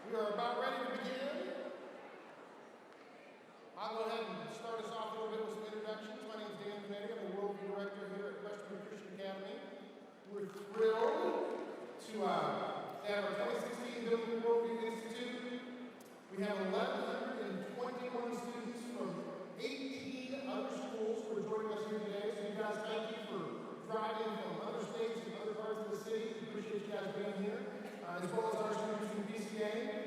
We are about ready to begin. I'll go ahead and start us off a little bit with some introductions. My name is Panetti. I'm the Worldview Director here at Prestonwood Christian Academy. We're thrilled to have our 2016 Biblical Worldview Institute. We have 1,121 students from 18 other schools who are joining us here today. So you guys, thank you for driving from other states and other parts of the city. We appreciate you guys being here, as well as our students from PCA.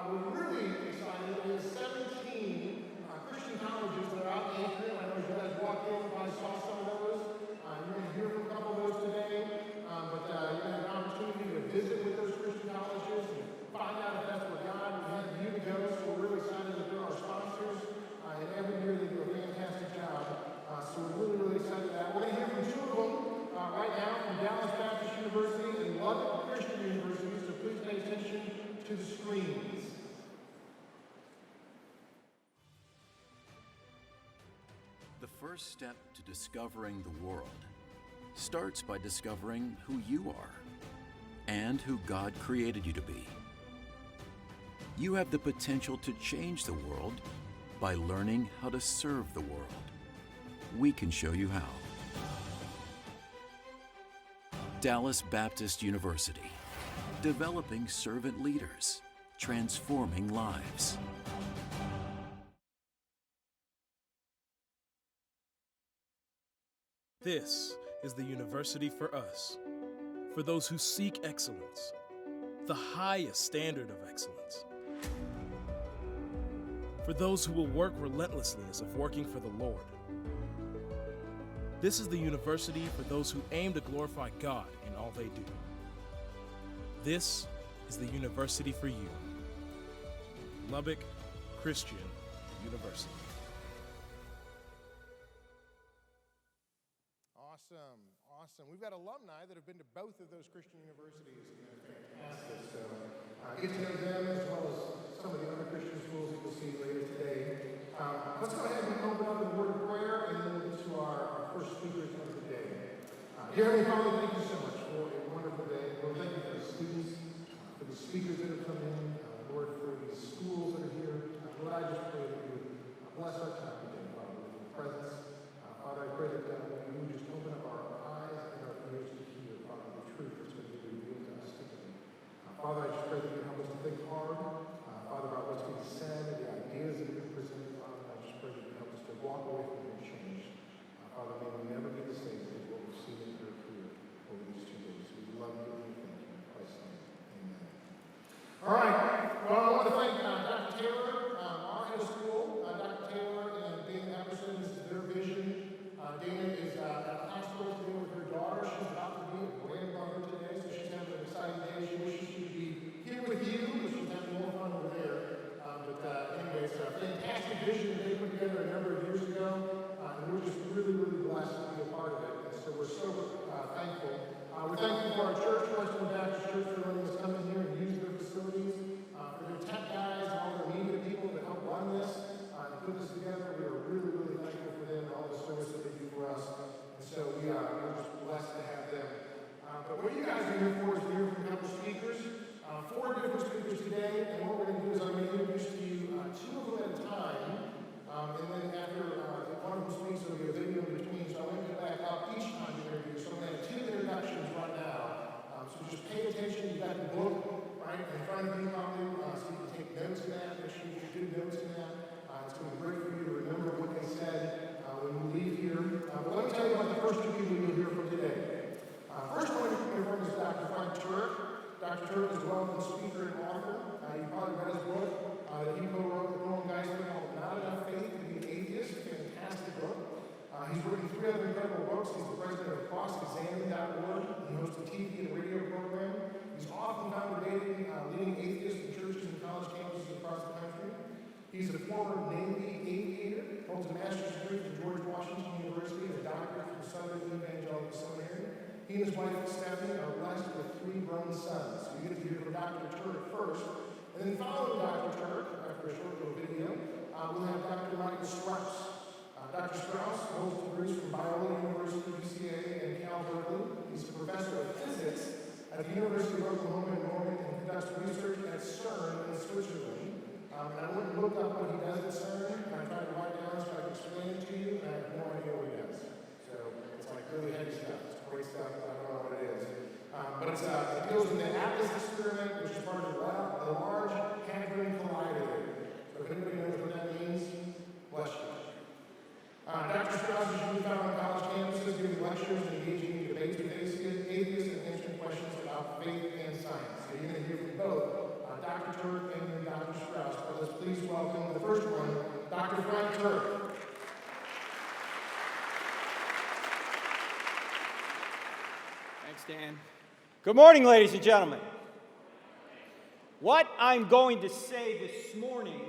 We're really excited. We have 17 Christian colleges that are out in the area. I know you guys walked in, probably saw some of those. You're going to hear from a couple of those today. But you're going to have an opportunity to visit with those Christian colleges and find out if that's where God would have you to go. So we're really excited that they're our sponsors. And every year they do a fantastic job. So we're really, really excited about that. We're going to hear from two of them right now from Dallas Baptist University and Lubbock Christian University. So please pay attention to the screens. The first step to discovering the world starts by discovering who you are and who God created you to be. You have the potential to change the world by learning how to serve the world. We can show you how. Dallas Baptist University, developing servant leaders, transforming lives. This is the university for us, for those who seek excellence, the highest standard of excellence, for those who will work relentlessly as if working for the Lord. This is the university for those who aim to glorify God in all they do. This is the university for you, Lubbock Christian University. Awesome. We've got alumni that have been to both of those Christian universities. Fantastic. So get to know them as well as some of the other Christian schools that you'll see later today. Let's go ahead and open up in a word of prayer, and then we'll get to our first speakers of the day. Dear Heavenly Father, thank you so much for a wonderful day. Lord, thank you for the students, for the speakers that have come in, Lord, for the schools that are here. Lord, I just pray that you would bless our time today, Father, with your presence. Father, I pray that you would just open up our eyes and our ears to hear, Father, the truth that's going to be revealed to us today. Father, I just pray that you help us to think hard, Father, about what's being said and the ideas that are being presented, Father. I just pray that you help us to walk away from them changed. Father, may we never be the same as what we've seen and heard here over these 2 days. We love you and we thank you. In Christ's name, amen. All right. Well, I want to thank Dr. Taylor, our head of school. Dr. Taylor and Dana Emerson, this is their vision. Dana is at the hospital today with her daughter. She's about to be a grandmother today, so she's having an exciting day. She wishes she could be here with you, but she's having more fun over there. Anyway, it's a fantastic vision that they put together a number of years ago, and we're just really, really blessed to be a part of it. And so we're so thankful. We're thankful for our church, Prestonwood Baptist Church, for letting us come in here and use their facilities, for their tech guys and all their media people that help run this and put this together. We are really, really thankful for them and all the service that they do for us. And so we're just blessed to have them. But what you guys are here for is to hear from a couple speakers. 4 different speakers today, and what we're going to do is I'm going to introduce to you 2 of them at a time, and then after one of them speaks, there'll be a video in between, so I'm going to go back up each time you interview. So I'm going to have 2 introductions right now. So just pay attention. You've got the book right in front of you, probably, so you can take notes in that. Make sure you get good notes in that. It's going to be great for you to remember what they said when we leave here. But let me tell you about the first 2 people you'll hear from today. First one you'll hear from is Dr. Turek. Dr. Turek is a well-known speaker and author. You probably read his book that he co-wrote with Norman Geisler called Not Enough Faith to Be an Atheist. Fantastic book. He's written 3 other incredible books. He's the president of CrossExamine.org. He hosts a TV and radio program. He's often congregating leading atheists in churches and college campuses across the country. He's a former Navy aviator, holds a master's degree from George Washington University and a doctorate from Southern Evangelical Seminary. He and his wife, Stephanie, are blessed with 3 grown sons. So you get to hear from Dr. Turek first. And then following Dr. Turek, after a short little video, we'll have Dr. Michael Strauss. Dr. Strauss holds degrees from Biola University, UCA, and Cal Berkeley. He's a professor of physics at the University of Oklahoma in Norman and conducts research at CERN in Switzerland. And I went and looked up what he does at CERN, and I tried to write it down so I could explain it to you, and I have no idea what he does. So it's like really heavy stuff. It's great stuff, but I don't know what it is. But it deals with the Atlas experiment, which is part of the Large Hadron Collider. So if anybody knows what that means, bless you. Dr. Strauss is usually found on college campuses giving lectures and engaging in debates with atheists and answering questions about faith and science. So you're going to hear from both Dr. Turek and Dr. Strauss. But let's please welcome the first one, Dr. Frank Turek. Thanks, Dan. Good morning, ladies and gentlemen. What I'm going to say this morning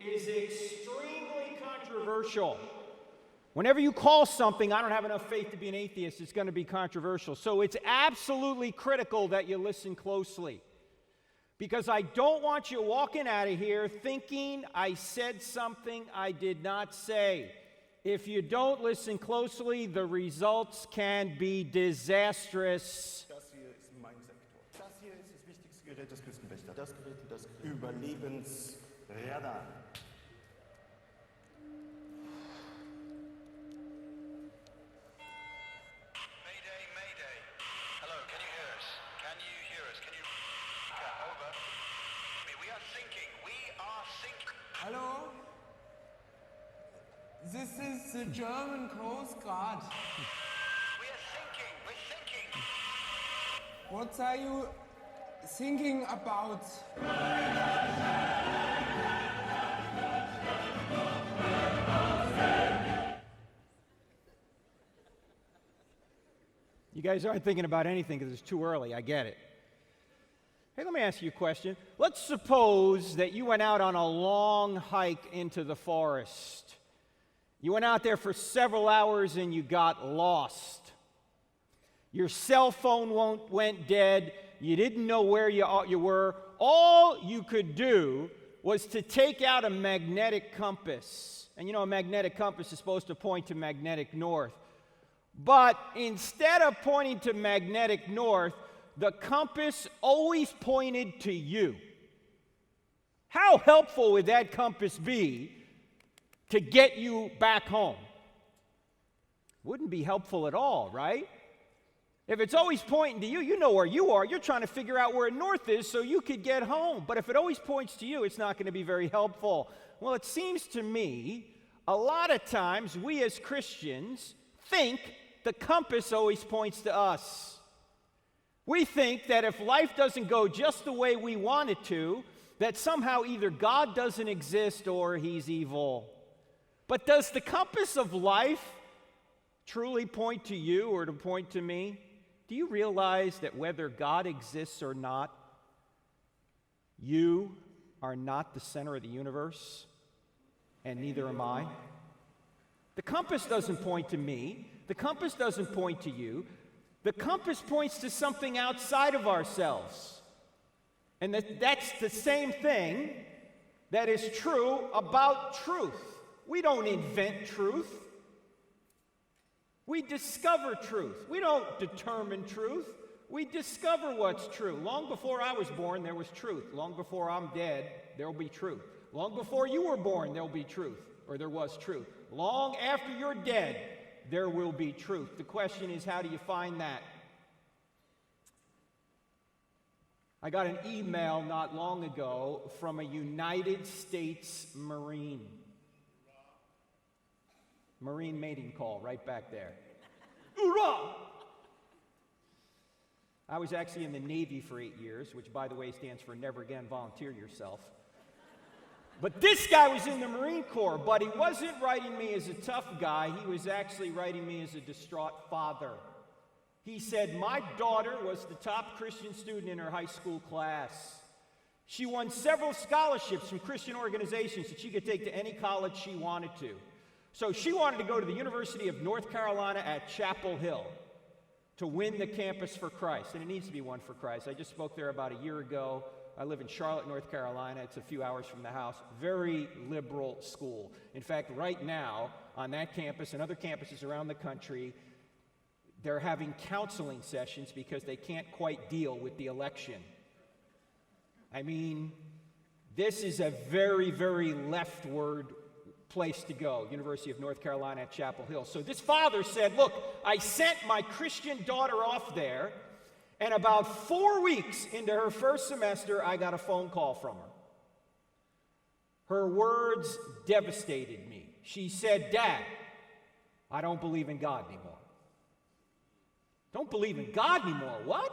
is extremely controversial. Whenever you call something, I don't have enough faith to be an atheist, it's going to be controversial. So it's absolutely critical that you listen closely. Because I don't want you walking out of here thinking I said something I did not say. If you don't listen closely, the results can be disastrous. Das hier ist mein Sektor. Das hier ist das wichtigste Gerät des Küstenwächters. Das Gerät, das Überlebensradar. Mayday, Mayday. Hello, can you hear us? Can you hear us? Can you... Over. We are sinking. We are sinking. Hello? This is the German Coast Guard. We are sinking. We're sinking. What are you thinking about? You guys aren't thinking about anything because it's too early. I get it. Hey, let me ask you a question. Let's suppose that you went out on a long hike into the forest. You went out there for several hours and you got lost. Your cell phone went dead. You didn't know where you were. All you could do was to take out a magnetic compass. And you know, a magnetic compass is supposed to point to magnetic north. But instead of pointing to magnetic north, the compass always pointed to you. How helpful would that compass be to get you back home? Wouldn't be helpful at all, right? If it's always pointing to you, you know where you are. You're trying to figure out where north is so you could get home. But if it always points to you, it's not going to be very helpful. Well, it seems to me a lot of times we as Christians think the compass always points to us. We think that if life doesn't go just the way we want it to, that somehow either God doesn't exist or he's evil. But does the compass of life truly point to you or to point to me? Do you realize that whether God exists or not, you are not the center of the universe, and neither am I? The compass doesn't point to me. The compass doesn't point to you. The compass points to something outside of ourselves. And that's the same thing that is true about truth. We don't invent truth. We discover truth. We don't determine truth. We discover what's true. Long before I was born, there was truth. Long before I'm dead, there will be truth. Long before you were born, there will be truth, or there was truth. Long after you're dead, there will be truth. The question is, how do you find that? I got an email not long ago from a United States Marine. Marine mating call right back there. Hoorah! I was actually in the Navy for 8 years, which, by the way, stands for Never Again Volunteer Yourself. But this guy was in the Marine Corps, but he wasn't writing me as a tough guy. He was actually writing me as a distraught father. He said, my daughter was the top Christian student in her high school class. She won several scholarships from Christian organizations that she could take to any college she wanted to. So she wanted to go to the University of North Carolina at Chapel Hill to win the campus for Christ. And it needs to be one for Christ. I just spoke there about a year ago. I live in Charlotte, North Carolina. It's a few hours from the house. Very liberal school. In fact, right now, on that campus and other campuses around the country, they're having counseling sessions because they can't quite deal with the election. I mean, this is a very, very leftward place to go, University of North Carolina at Chapel Hill. So this father said, look, I sent my Christian daughter off there, and about 4 weeks into her first semester, I got a phone call from her. Her words devastated me. She said, Dad, I don't believe in God anymore. Don't believe in God anymore? What?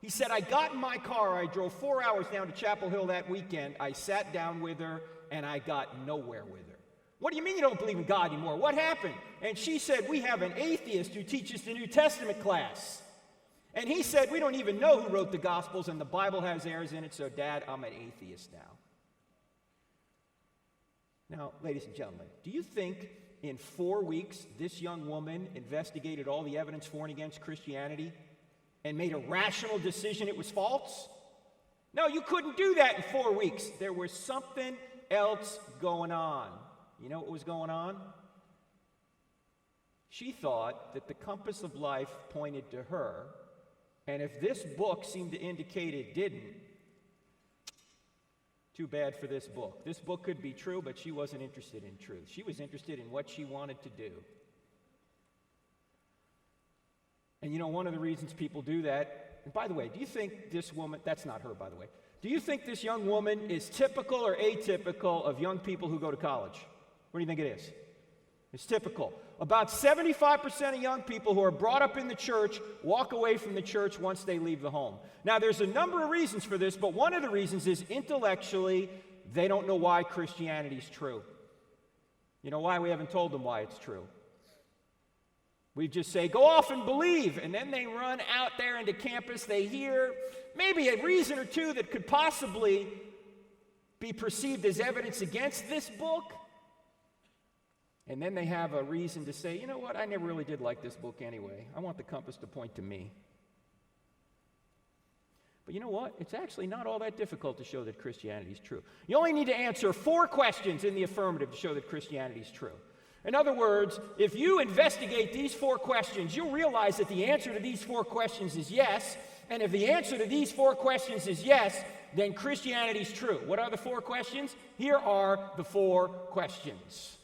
He said, I got in my car, I drove 4 hours down to Chapel Hill that weekend, I sat down with her, and I got nowhere with her. What do you mean you don't believe in God anymore? What happened? And she said, we have an atheist who teaches the New Testament class. And he said, we don't even know who wrote the Gospels, and the Bible has errors in it, so Dad, I'm an atheist now. Now, ladies and gentlemen, do you think in 4 weeks this young woman investigated all the evidence for and against Christianity and made a rational decision it was false? No, you couldn't do that in 4 weeks. There was something else going on. You know what was going on? She thought that the compass of life pointed to her, and if this book seemed to indicate it didn't, too bad for this book. This book could be true, but she wasn't interested in truth. She was interested in what she wanted to do. And you know, one of the reasons people do that, and by the way, do you think this woman, that's not her, by the way, do you think this young woman is typical or atypical of young people who go to college? What do you think it is? It's typical. About 75% of young people who are brought up in the church walk away from the church once they leave the home. Now, there's a number of reasons for this, but one of the reasons is intellectually, they don't know why Christianity is true. You know why? We haven't told them why it's true. We just say, go off and believe, and then they run out there into campus. They hear maybe a reason or two that could possibly be perceived as evidence against this book. And then they have a reason to say, you know what, I never really did like this book anyway. I want the compass to point to me. But you know what? It's actually not all that difficult to show that Christianity is true. You only need to answer 4 questions in the affirmative to show that Christianity is true. In other words, if you investigate these 4 questions, you'll realize that the answer to these 4 questions is yes. And if the answer to these 4 questions is yes, then Christianity is true. What are the 4 questions? Here are the 4 questions.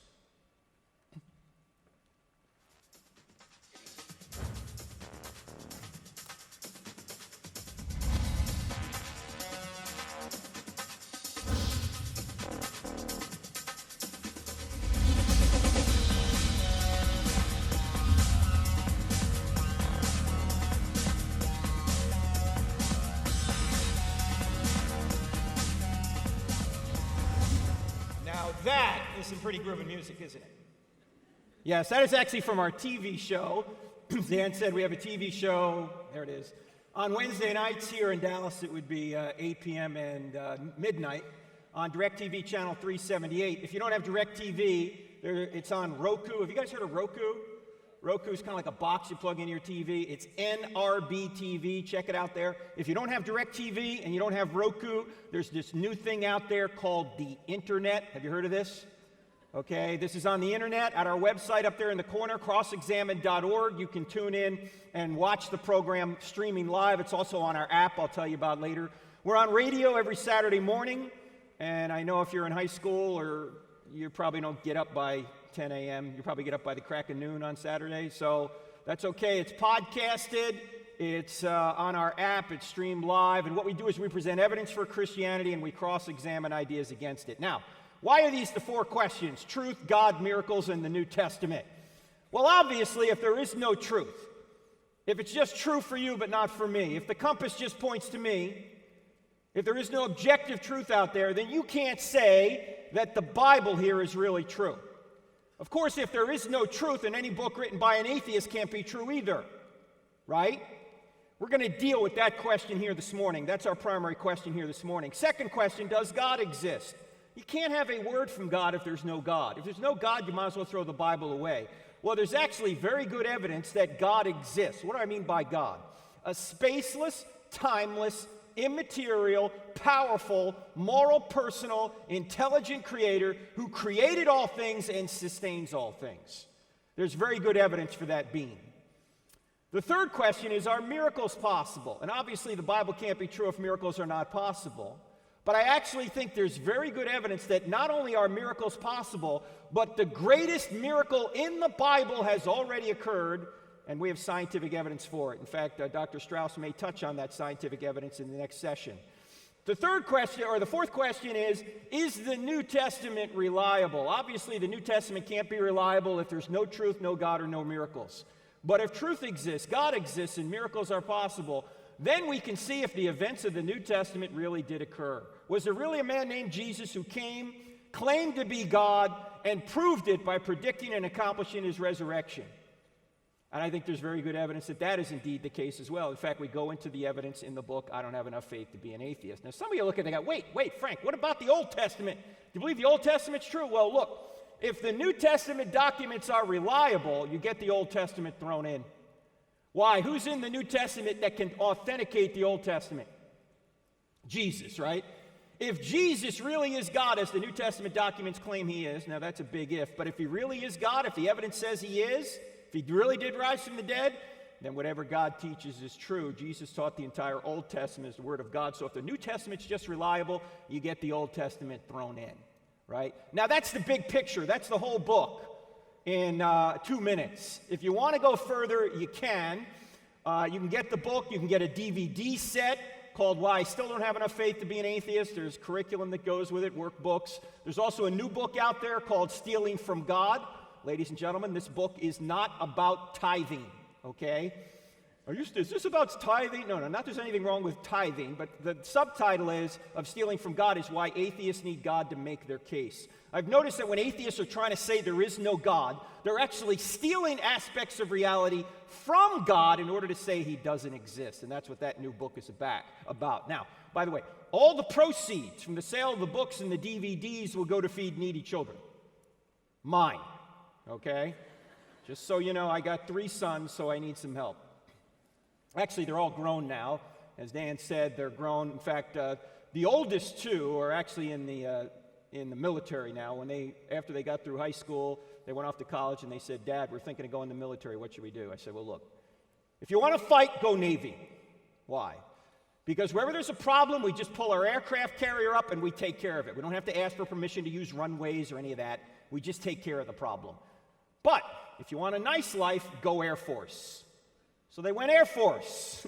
That is some pretty groovy music, isn't it? Yes, that is actually from our TV show. Dan said we have a TV show. There it is. On Wednesday nights here in Dallas, it would be 8 p.m. and midnight on DirecTV channel 378. If you don't have DirecTV, it's on Roku. Have you guys heard of Roku? Roku is kind of like a box you plug into your TV. It's NRB TV. Check it out there. If you don't have DirecTV and you don't have Roku, there's this new thing out there called the Internet. Have you heard of this? Okay, this is on the Internet at our website up there in the corner, crossexamined.org. You can tune in and watch the program streaming live. It's also on our app I'll tell you about later. We're on radio every Saturday morning, and I know if you're in high school or you probably don't get up by 10 a.m. You probably get up by the crack of noon on Saturday, so that's okay. It's podcasted. It's on our app. It's streamed live. And what we do is we present evidence for Christianity, and we cross-examine ideas against it. Now, why are these the 4 questions? Truth, God, miracles, and the New Testament. Well, obviously, if there is no truth, if it's just true for you but not for me, if the compass just points to me, if there is no objective truth out there, then you can't say that the Bible here is really true. Of course, if there is no truth, then any book written by an atheist can't be true either, right? We're going to deal with that question here this morning. That's our primary question here this morning. Second question, does God exist? You can't have a word from God if there's no God. If there's no God, you might as well throw the Bible away. Well, there's actually very good evidence that God exists. What do I mean by God? A spaceless, timeless, immaterial, powerful, moral, personal, intelligent creator who created all things and sustains all things. There's very good evidence for that being. The third question is, are miracles possible? And obviously the Bible can't be true if miracles are not possible. But I actually think there's very good evidence that not only are miracles possible, but the greatest miracle in the Bible has already occurred, and we have scientific evidence for it. In fact, Dr. Strauss may touch on that scientific evidence in the next session. The fourth question is the New Testament reliable? Obviously, the New Testament can't be reliable if there's no truth, no God, or no miracles. But if truth exists, God exists, and miracles are possible, then we can see if the events of the New Testament really did occur. Was there really a man named Jesus who came, claimed to be God, and proved it by predicting and accomplishing his resurrection? And I think there's very good evidence that that is indeed the case as well. In fact, we go into the evidence in the book, I Don't Have Enough Faith to Be an Atheist. Now, some of you look at it and go, wait, Frank, what about the Old Testament? Do you believe the Old Testament's true? Well, look, if the New Testament documents are reliable, you get the Old Testament thrown in. Why? Who's in the New Testament that can authenticate the Old Testament? Jesus, right? If Jesus really is God, as the New Testament documents claim he is, now that's a big if, but if he really is God, if the evidence says he is, if he really did rise from the dead, then whatever God teaches is true. Jesus taught the entire Old Testament as the Word of God. So if the New Testament's just reliable, you get the Old Testament thrown in, right? Now that's the big picture. That's the whole book in 2 minutes. If you want to go further, you can. You can get the book. You can get a DVD set called Why I Still Don't Have Enough Faith to Be an Atheist. There's curriculum that goes with it, workbooks. There's also a new book out there called Stealing from God. Ladies and gentlemen, this book is not about tithing, okay? Is this about tithing? No, not that there's anything wrong with tithing, but the subtitle of Stealing from God is Why Atheists Need God to Make Their Case. I've noticed that when atheists are trying to say there is no God, they're actually stealing aspects of reality from God in order to say he doesn't exist, and that's what that new book is about. Now, by the way, all the proceeds from the sale of the books and the DVDs will go to feed needy children. Mine. Okay? Just so you know, I got 3 sons, so I need some help. Actually, they're all grown now. As Dan said, they're grown. In fact, the oldest 2 are actually in the military now. After they got through high school, they went off to college and they said, Dad, we're thinking of going to the military. What should we do? I said, well, look, if you want to fight, go Navy. Why? Because wherever there's a problem, we just pull our aircraft carrier up and we take care of it. We don't have to ask for permission to use runways or any of that. We just take care of the problem. But if you want a nice life, go Air Force. So they went Air Force.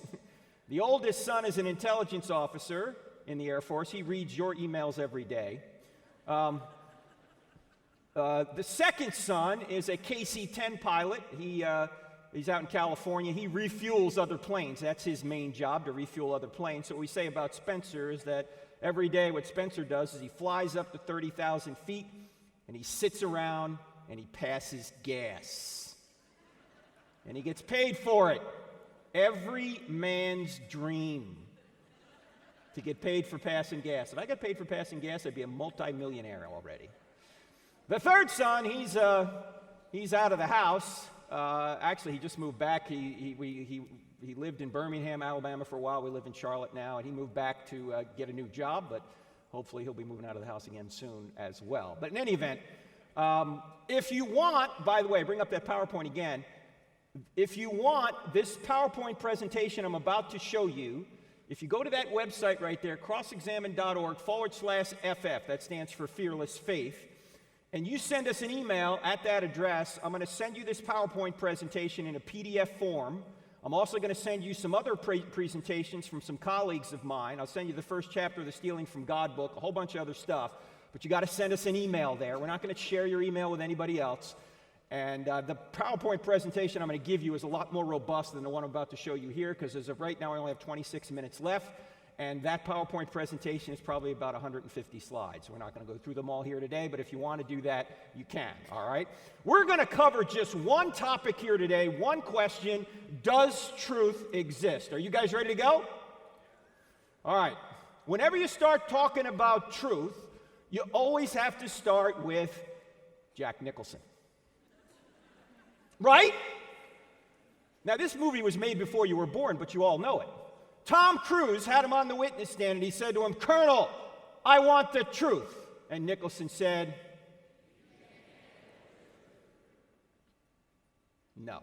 The oldest son is an intelligence officer in the Air Force. He reads your emails every day. The second son is a KC-10 pilot. He's out in California. He refuels other planes. That's his main job, to refuel other planes. So what we say about Spencer is that every day what Spencer does is he flies up to 30,000 feet and he sits around and he passes gas. And he gets paid for it. Every man's dream to get paid for passing gas. If I got paid for passing gas, I'd be a multi-millionaire already. The third son, he's out of the house. Actually, he just moved back. He lived in Birmingham, Alabama for a while. We live in Charlotte now, and he moved back to get a new job, but hopefully he'll be moving out of the house again soon as well. But in any event, if you want, by the way, bring up that PowerPoint again. If you want this PowerPoint presentation I'm about to show you, if you go to that website right there, crossexamine.org/FF, that stands for Fearless Faith, and you send us an email at that address, I'm going to send you this PowerPoint presentation in a PDF form. I'm also going to send you some other presentations from some colleagues of mine. I'll send you the first chapter of the Stealing from God book, a whole bunch of other stuff. But you got to send us an email there. We're not going to share your email with anybody else. And the PowerPoint presentation I'm going to give you is a lot more robust than the one I'm about to show you here, because as of right now, I only have 26 minutes left. And that PowerPoint presentation is probably about 150 slides. We're not going to go through them all here today, but if you want to do that, you can, all right? We're going to cover just one topic here today, one question: does truth exist? Are you guys ready to go? All right. Whenever you start talking about truth, you always have to start with Jack Nicholson. Right? Now, this movie was made before you were born, but you all know it. Tom Cruise had him on the witness stand, and he said to him, "Colonel, I want the truth." And Nicholson said, no.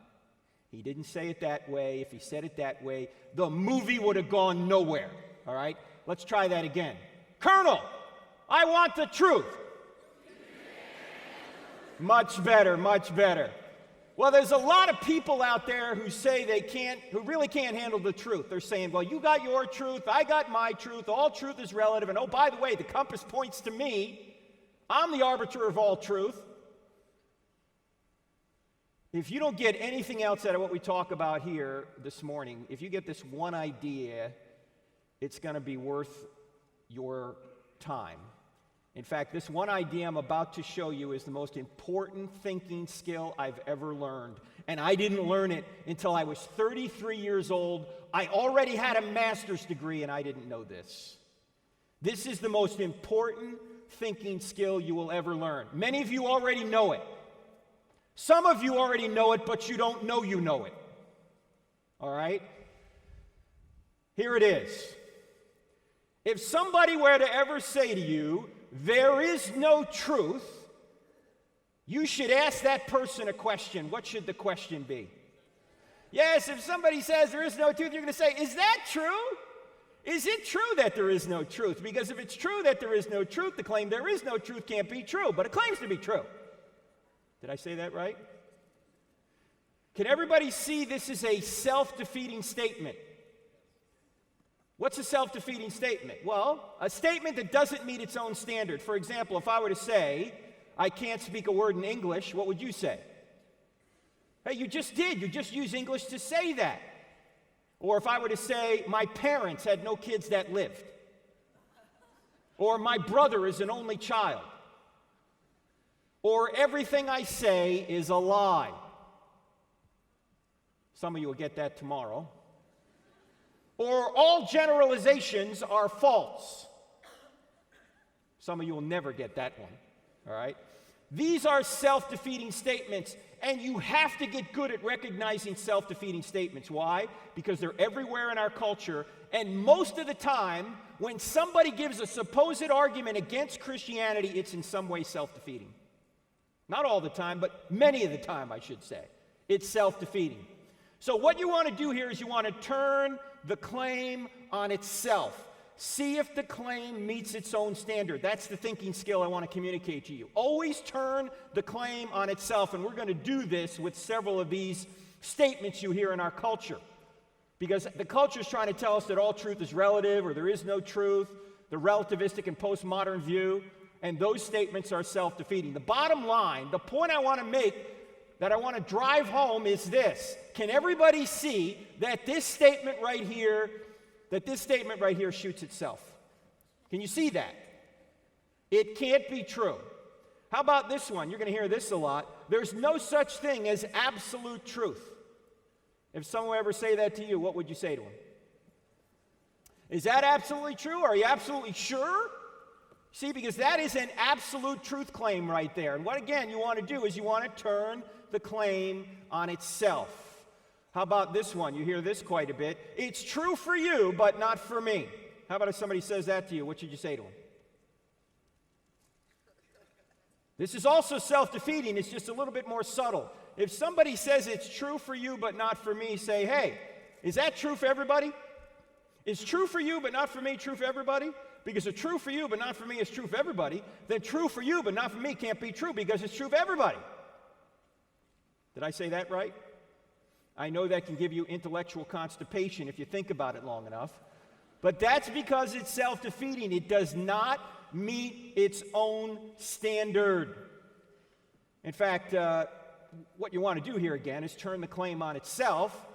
He didn't say it that way. If he said it that way, the movie would have gone nowhere. All right? Let's try that again. Colonel, I want the truth. Much better, much better. Well, there's a lot of people out there who say who really can't handle the truth. They're saying, well, you got your truth, I got my truth, all truth is relative, and oh, by the way, the compass points to me. I'm the arbiter of all truth. If you don't get anything else out of what we talk about here this morning, if you get this one idea, it's going to be worth your time. In fact, this one idea I'm about to show you is the most important thinking skill I've ever learned. And I didn't learn it until I was 33 years old. I already had a master's degree and I didn't know this. This is the most important thinking skill you will ever learn. Many of you already know it. Some of you already know it, but you don't know you know it. All right? Here it is. If somebody were to ever say to you, there is no truth, you should ask that person a question. What should the question be? Yes, if somebody says there is no truth, you're going to say, is that true? Is it true that there is no truth? Because if it's true that there is no truth, the claim there is no truth can't be true, but it claims to be true. Did I say that right? Can everybody see this is a self-defeating statement? What's a self-defeating statement? Well, a statement that doesn't meet its own standard. For example, if I were to say, I can't speak a word in English, what would you say? Hey, you just did. You just used English to say that. Or if I were to say, my parents had no kids that lived. Or my brother is an only child. Or everything I say is a lie. Some of you will get that tomorrow. Or all generalizations are false. Some of you will never get that one, all right? These are self-defeating statements, and you have to get good at recognizing self-defeating statements. Why? Because they're everywhere in our culture, and most of the time, when somebody gives a supposed argument against Christianity, it's in some way self-defeating. Not all the time, but many of the time, I should say. It's self-defeating. So what you want to do here is you want to turn the claim on itself. See if the claim meets its own standard. That's the thinking skill I want to communicate to you. Always turn the claim on itself, and we're going to do this with several of these statements you hear in our culture. Because the culture is trying to tell us that all truth is relative, or there is no truth, the relativistic and postmodern view, and those statements are self-defeating. The bottom line, the point I want to make, that I want to drive home is this. Can everybody see that this statement right here shoots itself? Can you see that? It can't be true. How about this one? You're going to hear this a lot. There's no such thing as absolute truth. If someone would ever say that to you, what would you say to them? Is that absolutely true? Are you absolutely sure? See, because that is an absolute truth claim right there. And what, again, you want to do is you want to turn the claim on itself. How about this one? You hear this quite a bit. It's true for you, but not for me. How about if somebody says that to you? What should you say to them? This is also self-defeating. It's just a little bit more subtle. If somebody says it's true for you, but not for me, say, hey, is that true for everybody? Is true for you, but not for me, true for everybody? Because if true for you, but not for me, is true for everybody, then true for you, but not for me can't be true because it's true for everybody. Did I say that right? I know that can give you intellectual constipation if you think about it long enough. But that's because it's self-defeating. It does not meet its own standard. In fact, what you want to do here again is turn the claim on itself.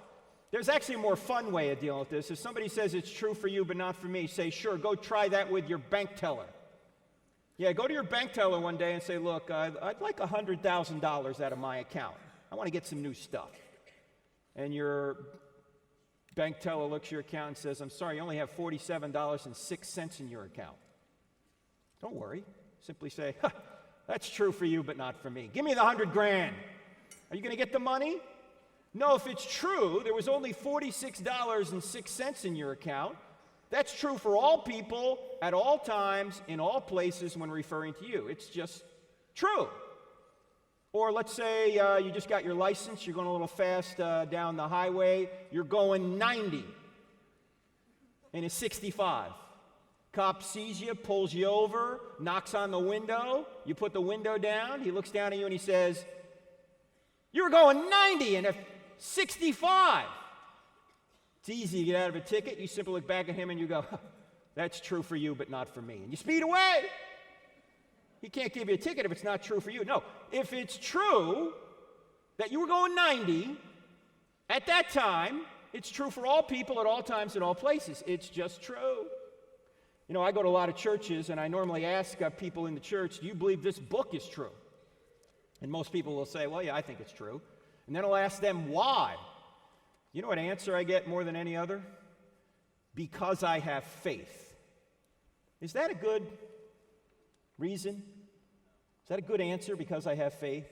There's actually a more fun way of dealing with this. If somebody says it's true for you but not for me, say, sure, go try that with your bank teller. Yeah, go to your bank teller one day and say, look, I'd like $100,000 out of my account. I want to get some new stuff. And your bank teller looks at your account and says, I'm sorry, you only have $47.06 in your account. Don't worry. Simply say, that's true for you but not for me. Give me the $100,000. Are you going to get the money? No, if it's true, there was only $46.06 in your account. That's true for all people, at all times, in all places when referring to you. It's just true. Or let's say you just got your license, you're going a little fast down the highway, you're going 90, and it's 65. Cop sees you, pulls you over, knocks on the window. You put the window down. He looks down at you and he says, "You were going 90 in a 65. It's easy to get out of a ticket. You simply look back at him and you go, "That's true for you, but not for me." And you speed away. He can't give you a ticket if it's not true for you. No, if it's true that you were going 90 at that time, it's true for all people at all times and all places. It's just true. You know, I go to a lot of churches, and I normally ask people in the church, "Do you believe this book is true?" And most people will say, "Well, yeah, I think it's true." And then I'll ask them, "Why?" You know what answer I get more than any other? "Because I have faith." Is that a good reason? Is that a good answer, "because I have faith"?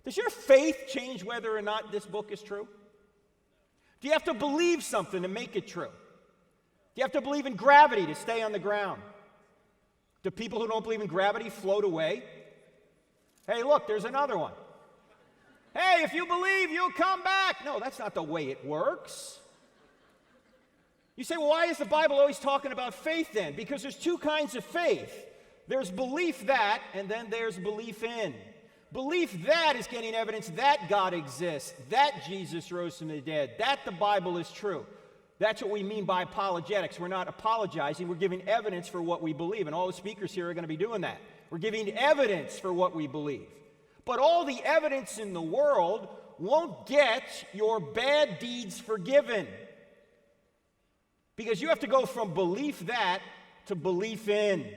Does your faith change whether or not this book is true? Do you have to believe something to make it true? Do you have to believe in gravity to stay on the ground? Do people who don't believe in gravity float away? Hey, look, there's another one. Hey, if you believe, you'll come back. No, that's not the way it works. You say, well, why is the Bible always talking about faith then? Because there's two kinds of faith. There's belief that, and then there's belief in. Belief that is getting evidence that God exists, that Jesus rose from the dead, that the Bible is true. That's what we mean by apologetics. We're not apologizing, we're giving evidence for what we believe. And all the speakers here are going to be doing that. We're giving evidence for what we believe. But all the evidence in the world won't get your bad deeds forgiven. Because you have to go from belief that to belief in.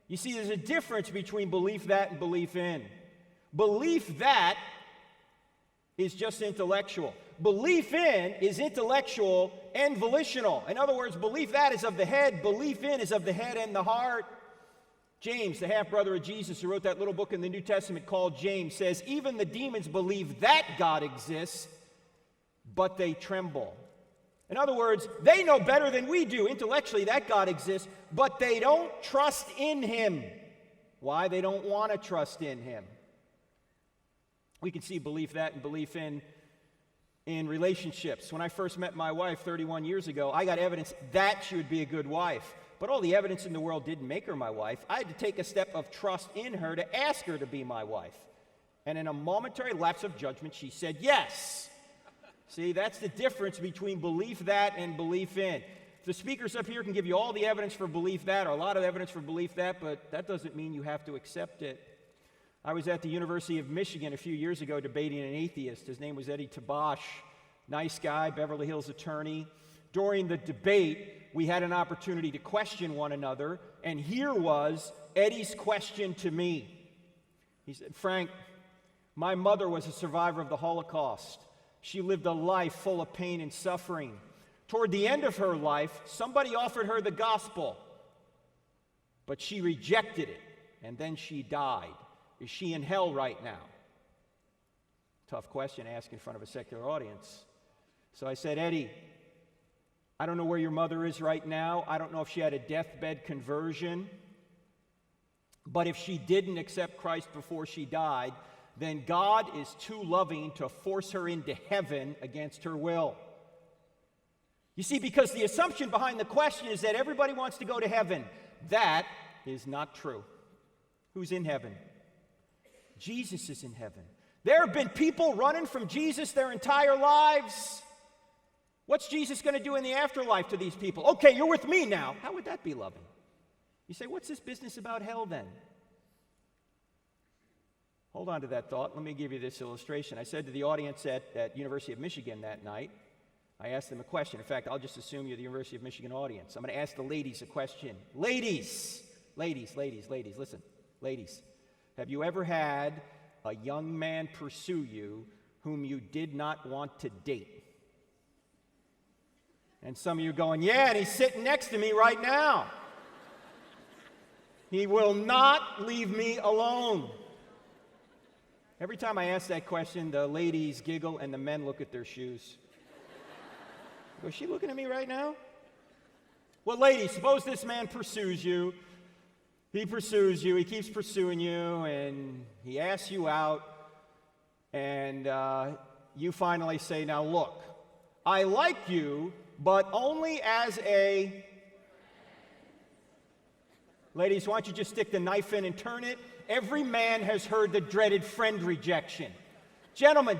You see, there's a difference between belief that and belief in. Belief that is just intellectual. Belief in is intellectual and volitional. In other words, belief that is of the head, belief in is of the head and the heart. James, the half-brother of Jesus, who wrote that little book in the New Testament called James, says, even the demons believe that God exists, but they tremble. In other words, they know better than we do intellectually that God exists, but they don't trust in Him. Why? They don't want to trust in Him. We can see belief that and belief in relationships. When I first met my wife 31 years ago, I got evidence that she would be a good wife. But all the evidence in the world didn't make her my wife. I had to take a step of trust in her to ask her to be my wife. And in a momentary lapse of judgment, she said yes. See, that's the difference between belief that and belief in. The speakers up here can give you all the evidence for belief that, or a lot of evidence for belief that, but that doesn't mean you have to accept it. I was at the University of Michigan a few years ago debating an atheist. His name was Eddie Tabash. Nice guy, Beverly Hills attorney. During the debate, we had an opportunity to question one another, and here was Eddie's question to me. He said, Frank, my mother was a survivor of the Holocaust. She lived a life full of pain and suffering. Toward the end of her life, somebody offered her the gospel, but she rejected it, and then she died. Is she in hell right now? Tough question to ask in front of a secular audience. So I said, Eddie, I don't know where your mother is right now. I don't know if she had a deathbed conversion. But if she didn't accept Christ before she died, then God is too loving to force her into heaven against her will. You see, because the assumption behind the question is that everybody wants to go to heaven. That is not true. Who's in heaven? Jesus is in heaven. There have been people running from Jesus their entire lives. What's Jesus going to do in the afterlife to these people? Okay, you're with me now. How would that be loving? You say, what's this business about hell then? Hold on to that thought. Let me give you this illustration. I said to the audience at University of Michigan that night, I asked them a question. In fact, I'll just assume you're the University of Michigan audience. I'm going to ask the ladies a question. Ladies, listen. Ladies, have you ever had a young man pursue you whom you did not want to date? And some of you are going, yeah, and he's sitting next to me right now. He will not leave me alone. Every time I ask that question, the ladies giggle and the men look at their shoes. Is she looking at me right now? Well, ladies, suppose this man pursues you. He pursues you, he keeps pursuing you, and he asks you out, and you finally say, now look, I like you, but only as a... Ladies, why don't you just stick the knife in and turn it? Every man has heard the dreaded friend rejection. Gentlemen,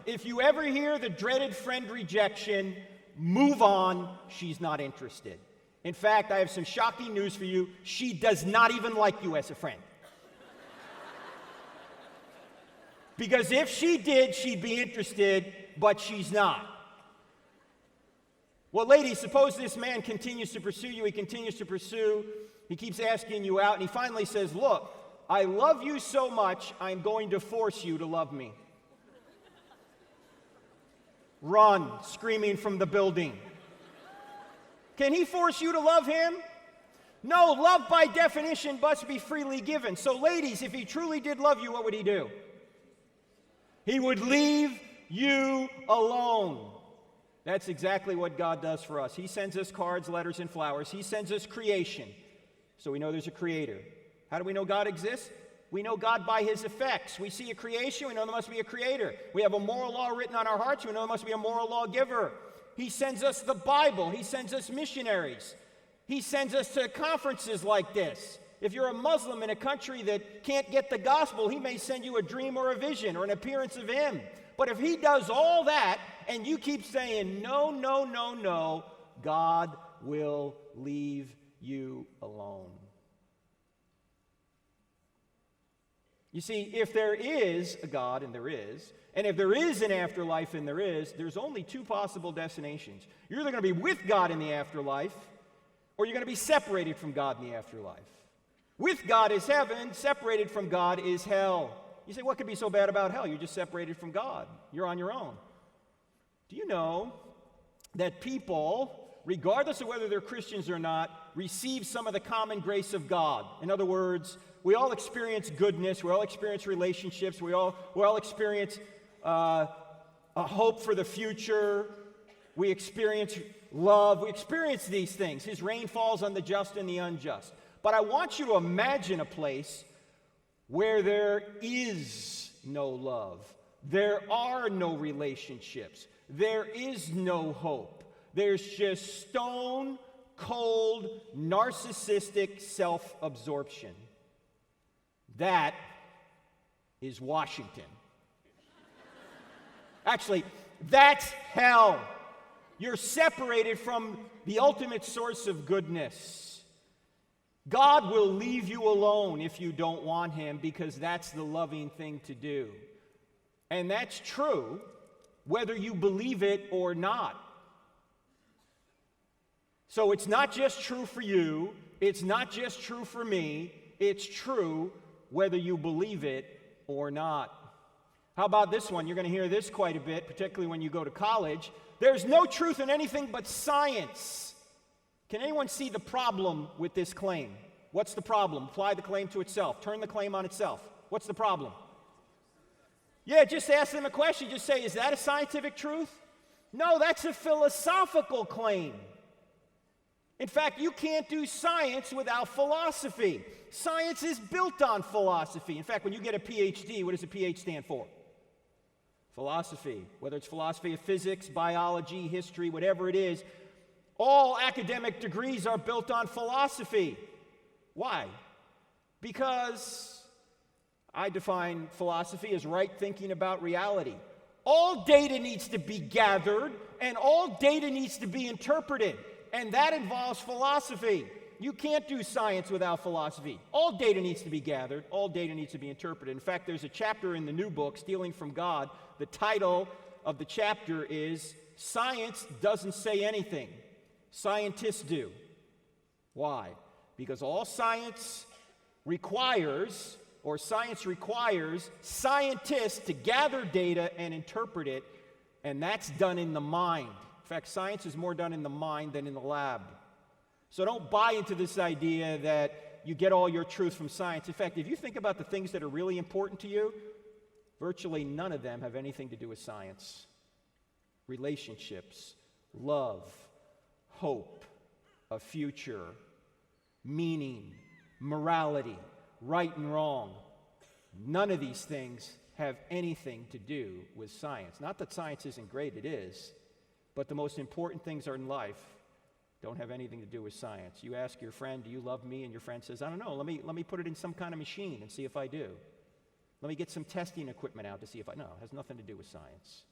if you ever hear the dreaded friend rejection, move on. She's not interested. In fact, I have some shocking news for you. She does not even like you as a friend. Because if she did, she'd be interested, but she's not. Well, ladies, suppose this man continues to pursue you. He continues to pursue. He keeps asking you out, and he finally says, look, I love you so much, I'm going to force you to love me. Run, screaming from the building. Can he force you to love him? No, love by definition must be freely given. So, ladies, if he truly did love you, what would he do? He would leave you alone. That's exactly what God does for us. He sends us cards, letters, and flowers. He sends us creation. So we know there's a creator. How do we know God exists? We know God by his effects. We see a creation, we know there must be a creator. We have a moral law written on our hearts, we know there must be a moral lawgiver. He sends us the Bible. He sends us missionaries. He sends us to conferences like this. If you're a Muslim in a country that can't get the gospel, he may send you a dream or a vision or an appearance of him. But if he does all that and you keep saying, no, no, no, no, God will leave you alone. You see, if there is a God, and there is, and if there is an afterlife, and there is, there's only two possible destinations. You're either going to be with God in the afterlife, or you're going to be separated from God in the afterlife. With God is heaven, separated from God is hell. You say, what could be so bad about hell? You're just separated from God. You're on your own. Do you know that people, regardless of whether they're Christians or not, receive some of the common grace of God? In other words, we all experience goodness, we all experience relationships, we all experience a hope for the future, we experience love, we experience these things. His rain falls on the just and the unjust. But I want you to imagine a place where there is no love, there are no relationships, there is no hope. There's just stone cold, narcissistic self-absorption. That is Washington. Actually, that's hell. You're separated from the ultimate source of goodness. God will leave you alone if you don't want him, because that's the loving thing to do. And that's true whether you believe it or not. So it's not just true for you, it's not just true for me, it's true whether you believe it or not. How about this one? You're going to hear this quite a bit, particularly when you go to college. There's no truth in anything but science. Can anyone see the problem with this claim? What's the problem? Apply the claim to itself. Turn the claim on itself. What's the problem? Yeah, just ask them a question. Just say, is that a scientific truth? No, that's a philosophical claim. In fact, you can't do science without philosophy. Science is built on philosophy. In fact, when you get a PhD, what does a PhD stand for? Philosophy. Whether it's philosophy of physics, biology, history, whatever it is, all academic degrees are built on philosophy. Why? Because I define philosophy as right thinking about reality. All data needs to be gathered, and all data needs to be interpreted. And that involves philosophy. You can't do science without philosophy. All data needs to be gathered. All data needs to be interpreted. In fact, there's a chapter in the new book, Stealing from God. The title of the chapter is Science Doesn't Say Anything. Scientists do. Why? Because all science requires scientists to gather data and interpret it, and that's done in the mind. In fact, science is more done in the mind than in the lab. So don't buy into this idea that you get all your truth from science. In fact, if you think about the things that are really important to you, virtually none of them have anything to do with science. Relationships, love, hope, a future, meaning, morality, right and wrong. None of these things have anything to do with science. Not that science isn't great, it is. But the most important things are in life, don't have anything to do with science. You ask your friend, do you love me? And your friend says, I don't know, let me put it in some kind of machine and see if I do. Let me get some testing equipment out to see if I... No, it has nothing to do with science.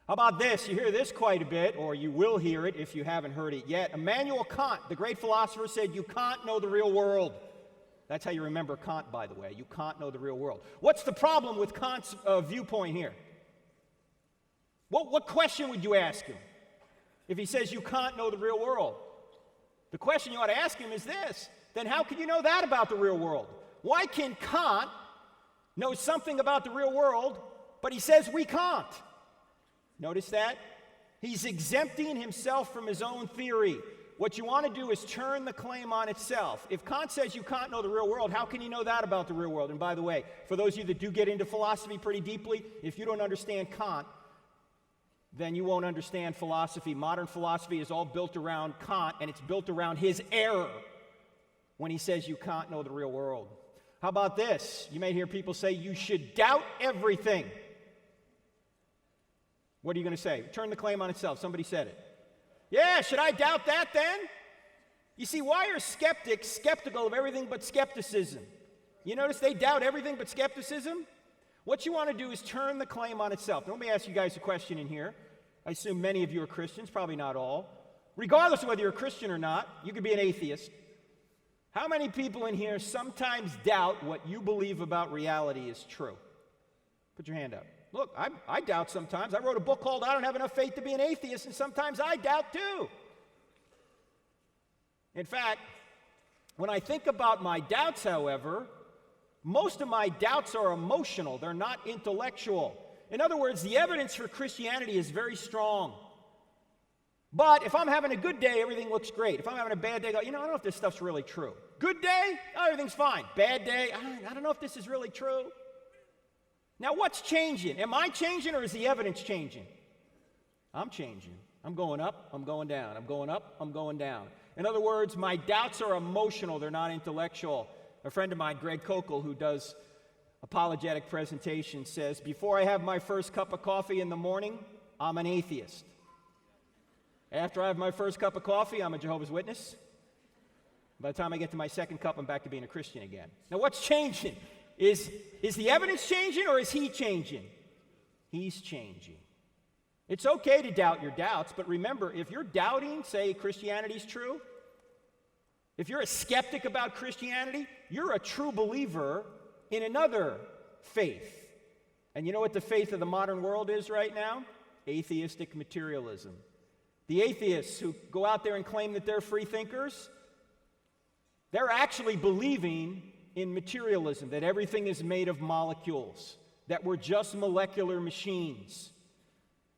How about this? You hear this quite a bit, or you will hear it if you haven't heard it yet. Immanuel Kant, the great philosopher, said, you can't know the real world. That's how you remember Kant, by the way. You can't know the real world. What's the problem with Kant's viewpoint here? What question would you ask him if he says you can't know the real world? The question you ought to ask him is this: then how can you know that about the real world? Why can Kant know something about the real world, but he says we can't? Notice that? He's exempting himself from his own theory. What you want to do is turn the claim on itself. If Kant says you can't know the real world, how can you know that about the real world? And by the way, for those of you that do get into philosophy pretty deeply, if you don't understand Kant, then you won't understand philosophy. Modern philosophy is all built around Kant, and it's built around his error when he says you can't know the real world. How about this? You may hear people say you should doubt everything. What are you going to say? Turn the claim on itself. Somebody said it. Yeah, should I doubt that then? You see, why are skeptics skeptical of everything but skepticism? You notice they doubt everything but skepticism? What you want to do is turn the claim on itself. Now, let me ask you guys a question in here. I assume many of you are Christians, probably not all. Regardless of whether you're a Christian or not, you could be an atheist. How many people in here sometimes doubt what you believe about reality is true? Put your hand up. Look, I doubt sometimes. I wrote a book called I Don't Have Enough Faith to Be an Atheist, and sometimes I doubt too. In fact, when I think about my doubts, however, most of my doubts are emotional. They're not intellectual. In other words, the evidence for Christianity is very strong. But if I'm having a good day, everything looks great. If I'm having a bad day, I don't know if this stuff's really true. Good day, everything's fine. Bad day, I don't know if this is really true. Now, what's changing? Am I changing, or is the evidence changing? I'm changing. I'm going up, I'm going down. I'm going up, I'm going down. In other words, my doubts are emotional. They're not intellectual. A friend of mine, Greg Kokel, who does apologetic presentations, says, before I have my first cup of coffee in the morning, I'm an atheist. After I have my first cup of coffee, I'm a Jehovah's Witness. By the time I get to my second cup, I'm back to being a Christian again. Now, what's changing? Is the evidence changing, or is he changing? He's changing. It's okay to doubt your doubts, but remember, if you're doubting, say, Christianity's true, if you're a skeptic about Christianity, you're a true believer in another faith. And you know what the faith of the modern world is right now? Atheistic materialism. The atheists who go out there and claim that they're free thinkers, they're actually believing in materialism, that everything is made of molecules, that we're just molecular machines.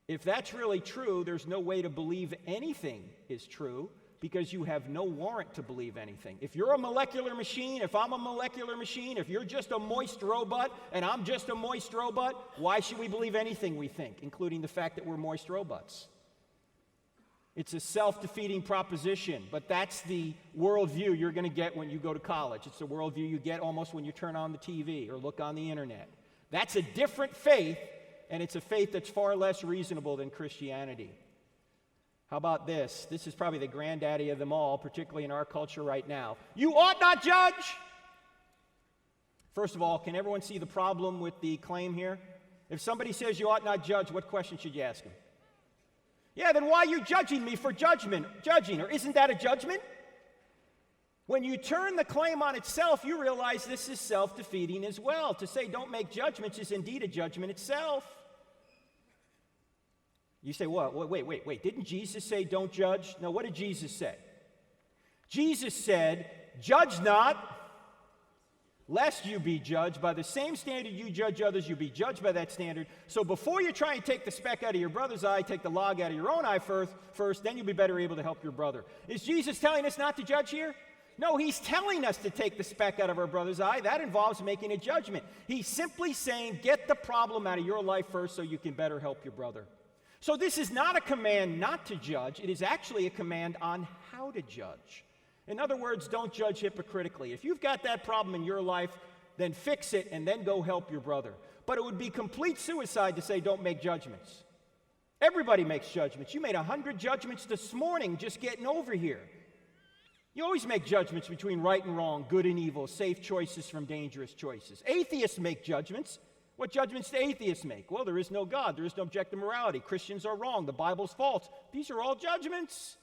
If that's really true, there's no way to believe anything is true, because you have no warrant to believe anything. If you're a molecular machine, if I'm a molecular machine, if you're just a moist robot and I'm just a moist robot, why should we believe anything we think, including the fact that we're moist robots? It's a self-defeating proposition, but that's the worldview you're going to get when you go to college. It's the worldview you get almost when you turn on the TV or look on the internet. That's a different faith, and it's a faith that's far less reasonable than Christianity. How about this? This is probably the granddaddy of them all, particularly in our culture right now. You ought not judge! First of all, can everyone see the problem with the claim here? If somebody says you ought not judge, what question should you ask them? Yeah, then why are you judging me for judging? Or isn't that a judgment? When you turn the claim on itself, you realize this is self-defeating as well. To say don't make judgments is indeed a judgment itself. You say, what? Wait. Didn't Jesus say don't judge? No, what did Jesus say? Jesus said, judge not, lest you be judged. By the same standard you judge others, you be judged by that standard. So before you try and take the speck out of your brother's eye, take the log out of your own eye first, then you'll be better able to help your brother. Is Jesus telling us not to judge here? No, he's telling us to take the speck out of our brother's eye. That involves making a judgment. He's simply saying, get the problem out of your life first so you can better help your brother. So this is not a command not to judge. It is actually a command on how to judge. In other words, don't judge hypocritically. If you've got that problem in your life, then fix it and then go help your brother. But it would be complete suicide to say don't make judgments. Everybody makes judgments. You made 100 judgments this morning just getting over here. You always make judgments between right and wrong, good and evil, safe choices from dangerous choices. Atheists make judgments. What judgments do atheists make? Well, there is no God. There is no objective morality. Christians are wrong. The Bible's false. These are all judgments.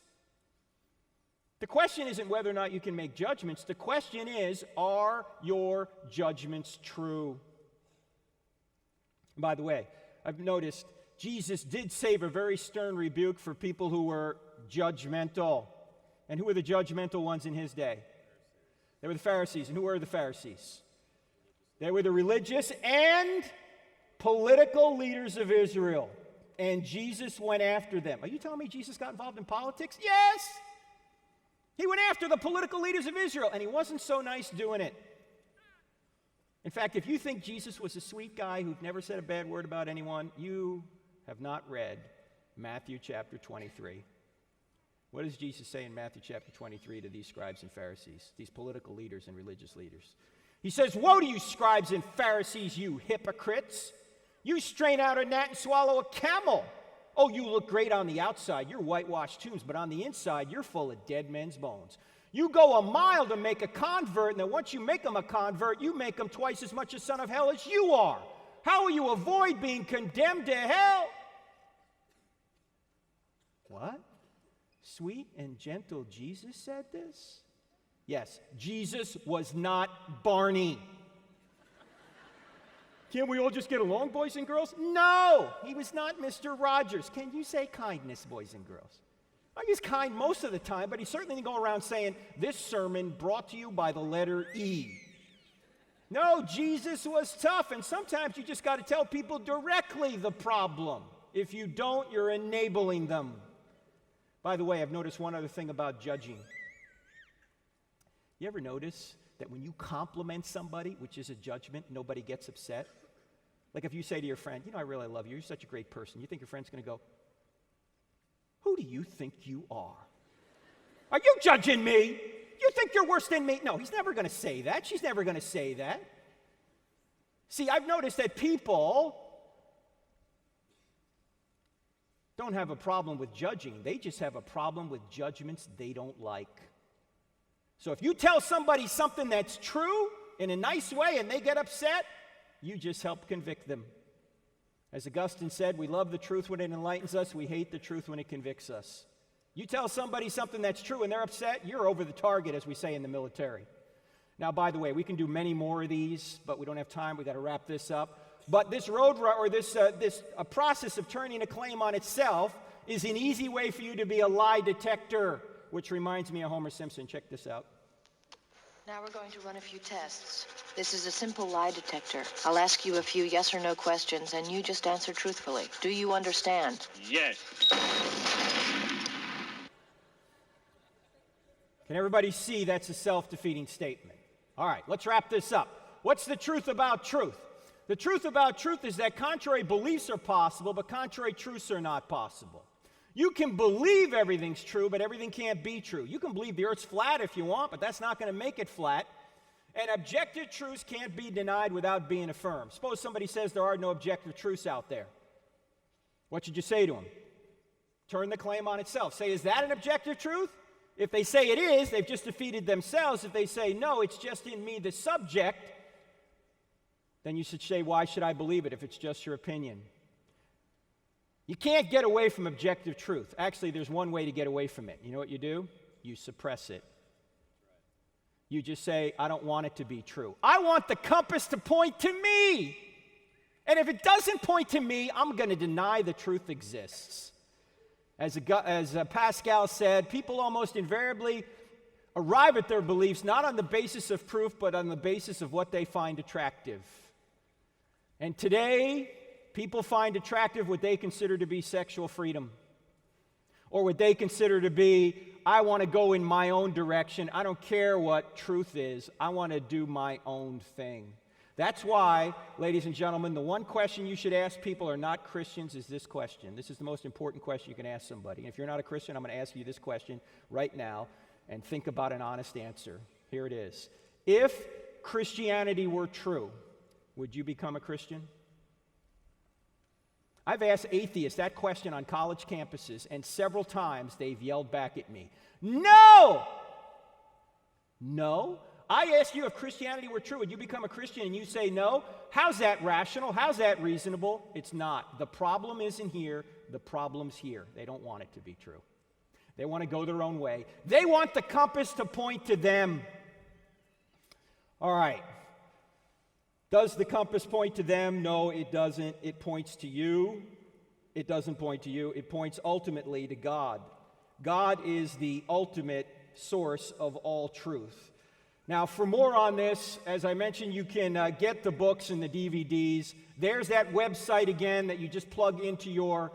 The question isn't whether or not you can make judgments. The question is, are your judgments true? And by the way, I've noticed Jesus did save a very stern rebuke for people who were judgmental. And who were the judgmental ones in his day? They were the Pharisees. And who were the Pharisees? They were the religious and political leaders of Israel. And Jesus went after them. Are you telling me Jesus got involved in politics? Yes! He went after the political leaders of Israel, and he wasn't so nice doing it. In fact, if you think Jesus was a sweet guy who never said a bad word about anyone, you have not read Matthew chapter 23. What does Jesus say in Matthew chapter 23 to these scribes and Pharisees, these political leaders and religious leaders? He says, "Woe to you, scribes and Pharisees, you hypocrites! You strain out a gnat and swallow a camel. Oh, you look great on the outside. You're whitewashed tombs, but on the inside, you're full of dead men's bones. You go a mile to make a convert, and then once you make them a convert, you make them twice as much a son of hell as you are. How will you avoid being condemned to hell?" What? Sweet and gentle Jesus said this? Yes, Jesus was not Barney. Can't we all just get along, boys and girls? No, he was not Mr. Rogers. Can you say kindness, boys and girls? I he's kind most of the time, but he certainly didn't go around saying, "This sermon brought to you by the letter E." No, Jesus was tough, and sometimes you just got to tell people directly the problem. If you don't, you're enabling them. By the way, I've noticed one other thing about judging. You ever notice that when you compliment somebody, which is a judgment, nobody gets upset? Like if you say to your friend, "You know, I really love you. You're such a great person." You think your friend's going to go, "Who do you think you are? Are you judging me? You think you're worse than me?" No, he's never going to say that. She's never going to say that. See, I've noticed that people don't have a problem with judging. They just have a problem with judgments they don't like. So if you tell somebody something that's true in a nice way and they get upset, you just help convict them. As Augustine said, we love the truth when it enlightens us. We hate the truth when it convicts us. You tell somebody something that's true and they're upset, you're over the target, as we say in the military. Now, by the way, we can do many more of these, but we don't have time. We've got to wrap this up. But this process of turning a claim on itself is an easy way for you to be a lie detector, which reminds me of Homer Simpson. Check this out. Now we're going to run a few tests. This is a simple lie detector. I'll ask you a few yes or no questions, and you just answer truthfully. Do you understand? Yes. Can everybody see that's a self-defeating statement? All right, let's wrap this up. What's the truth about truth? The truth about truth is that contrary beliefs are possible, but contrary truths are not possible. You can believe everything's true, but everything can't be true. You can believe the earth's flat if you want, but that's not going to make it flat. And objective truths can't be denied without being affirmed. Suppose somebody says there are no objective truths out there. What should you say to them? Turn the claim on itself. Say, is that an objective truth? If they say it is, they've just defeated themselves. If they say, no, it's just in me, the subject, then you should say, why should I believe it if it's just your opinion? You can't get away from objective truth. Actually, there's one way to get away from it. You know what you do? You suppress it. You just say, I don't want it to be true. I want the compass to point to me. And if it doesn't point to me, I'm going to deny the truth exists. As Pascal said, people almost invariably arrive at their beliefs not on the basis of proof, but on the basis of what they find attractive. And today, people find attractive what they consider to be sexual freedom, or what they consider to be, I want to go in my own direction. I don't care what truth is. I want to do my own thing. That's why, ladies and gentlemen, the one question you should ask people who are not Christians is this question. This is the most important question you can ask somebody. And if you're not a Christian, I'm going to ask you this question right now, and think about an honest answer. Here it is. If Christianity were true, would you become a Christian? I've asked atheists that question on college campuses, and several times they've yelled back at me, no! No? I ask you if Christianity were true, would you become a Christian? And you say no? How's that rational? How's that reasonable? It's not. The problem isn't here. The problem's here. They don't want it to be true. They want to go their own way. They want the compass to point to them. All right. Does the compass point to them? No, it doesn't. It points to you. It doesn't point to you. It points ultimately to God. God is the ultimate source of all truth. Now, for more on this, as I mentioned, you can get the books and the DVDs. There's that website again that you just plug into your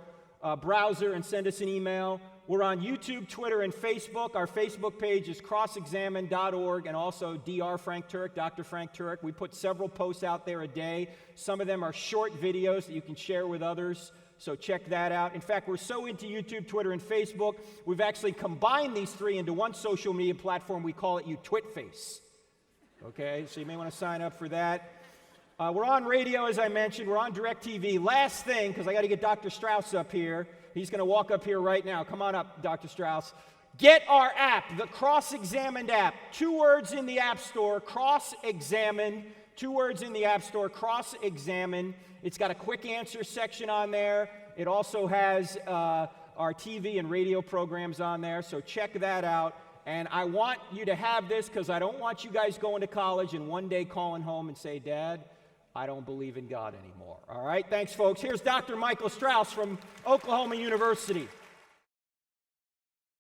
browser and send us an email. We're on YouTube, Twitter, and Facebook. Our Facebook page is crossexamine.org and also Dr. Frank Turek, Dr. Frank Turek. We put several posts out there a day. Some of them are short videos that you can share with others, so check that out. In fact, we're so into YouTube, Twitter, and Facebook, we've actually combined these three into one social media platform. We call it UTwitface. Okay, so you may want to sign up for that. We're on radio, as I mentioned. We're on DirecTV. Last thing, because I got to get Dr. Strauss up here. He's going to walk up here right now. Come on up, Dr. Strauss. Get our app, the Cross-Examined app. 2 words in the App Store, Cross-Examine. 2 words in the App Store, Cross-Examine. It's got a quick answer section on there. It also has our TV and radio programs on there, so check that out. And I want you to have this because I don't want you guys going to college and one day calling home and say, Dad, I don't believe in God anymore. All right, thanks, folks. Here's Dr. Michael Strauss from Oklahoma University.